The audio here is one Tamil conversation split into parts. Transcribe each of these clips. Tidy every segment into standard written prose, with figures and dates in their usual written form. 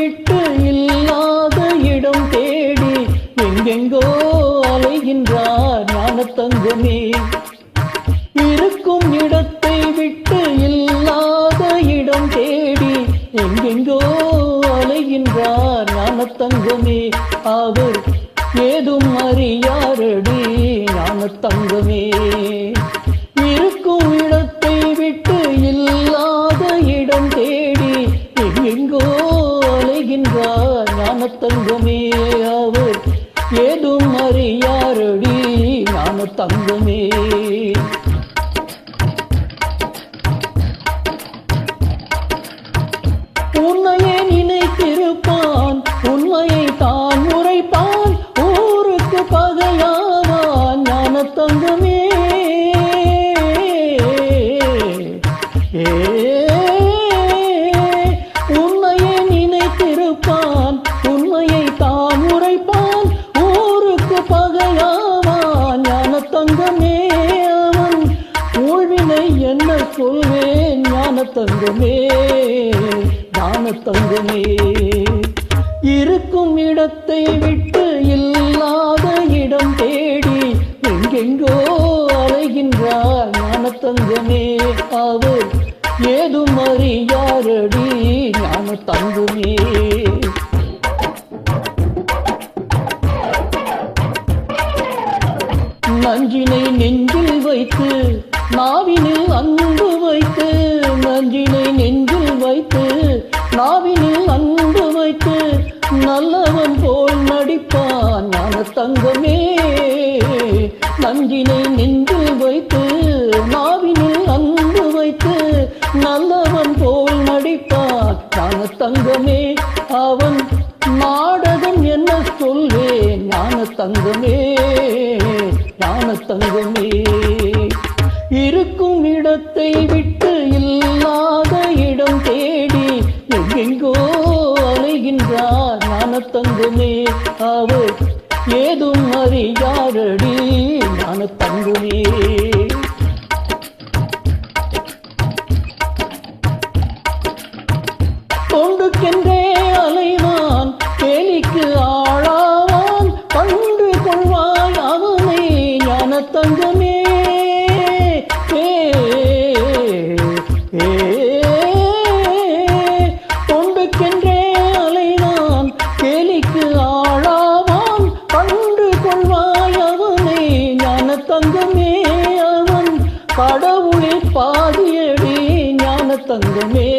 விட்டு இல்லாத இடம் தேடி எங்கெங்கோ அலைகின்றார் ஞானத்தங்கமே. இருக்கும் இடத்தை விட்டு இல்லாத இடம் தேடி எங்கெங்கோ அலைகின்றார் ஞானத்தங்கமே. அவர் ஏதும் அறியாரடி ஞானத்தங்கமே. இருக்கும் இடத்தை விட்டு இல்லாத இடம் தேடி எங்கெங்கோ அலைகின்றார் ஞானத்தங்கமே. அவர் ஏதும் அறியாரடி ஞானத்தங்கமே. உன்னையே நினைத்திருப்பான், உண்மையை தான் உரைப்பான், ஊருக்கு பகையாவான் ஞானத்தங்கமே. உன்னையே நினைத்திருப்பான், உண்மையை தான் உரைப்பான், ஊருக்கு பகையாவான் ஞானத்தங்கமே. அவன் ஊழ்வினை என்ன சொல்வேன் ஞானத்தங்கமே, ஞானத்தங்கமே. இருக்கும் இடத்தை விட்டு இல்லாத இடம் தேடி எங்கெங்கோ அலைகின்றார் ஞானத்தங்கமே. அவர் ஏதும் அறியாரடி ஞானத்தங்கமே. நஞ்சினை நெஞ்சில் வைத்து நாவினில் அன்பு வைத்து, நஞ்சினை நெஞ்சில் வைத்து நாவினில் அன்பு வைத்து நல்லவன் போல் நடிப்பான் ஞானத்தங்கமே. நஞ்சினை நெஞ்சில் வைத்து நாவினில் அன்பு வைத்து நல்லவன் போல் நடிப்பான் ஞானத்தங்கமே. அவன் நாடகம் என்ன சொல்வேன் ஞானத்தங்கமே, ஞானத்தங்கமே. இருக்கும் இடத்தை விட்டு இல்லாத இடம் தேடி எங்கெங்கோ அலைகின்றார் ஞானத்தங்கமே. அவர் ஏதும் அறியாரடி ஞானத்தங்கமே. தொண்டுக்கென்றே அலைவான், கேலிக்கு ஆளாவான், கண்டு கொள்வாய் அவனை ஞானத்தங்கமே. தொண்டுக்கென்றே அலைவான், கேலிக்கு ஆளாவான், கண்டு கொள்வாய் அவனை ஞானத்தங்கமே. அவன் கடவுளில் பாதியடி ஞானத்தங்கமே,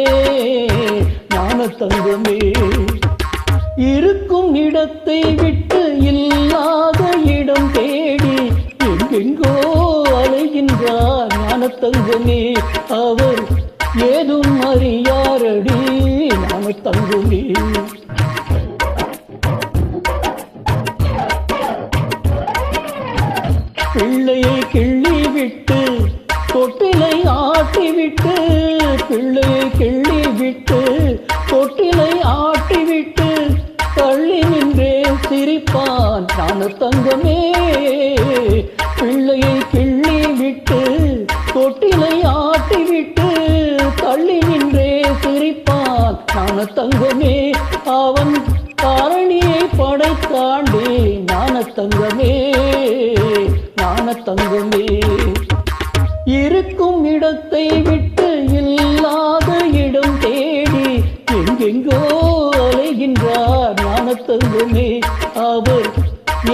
ஞானத்தங்கமே. இருக்கும் இடத்தை விட்டு இல்லாத இடம் தேடி எங்கெங்கோ அலைகின்றார் ஞானத்தங்கமே. அவர் ஏதும் அறியாரடி ஞானத்தங்கமே. பிள்ளையை கிள்ளி விட்டு தொட்டிலை ஆட்டிவிட்டு, பிள்ளையை கிள்ளி விட்டு தொட்டிலை ஆட்டிவிட்டு தள்ளி நின்றே சிரிப்பான் ஞானத்தங்கமே. பிள்ளையை கிள்ளி விட்டு தொட்டிலை ஆட்டிவிட்டு தள்ளி நின்றே சிரிப்பான் ஞானத்தங்கமே. அவன் காரணியை படைத்தாண்டி ஞானத்தங்கமே, ஞானத்தங்கமே. இருக்கும் இடத்தை விட்டு இல்லாத இடம் தேடி எங்கெங்கோ அலைகின்றார் ஞானத்தங்கமே. அவர்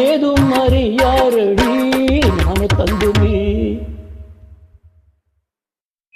ஏதும் அறியாரடி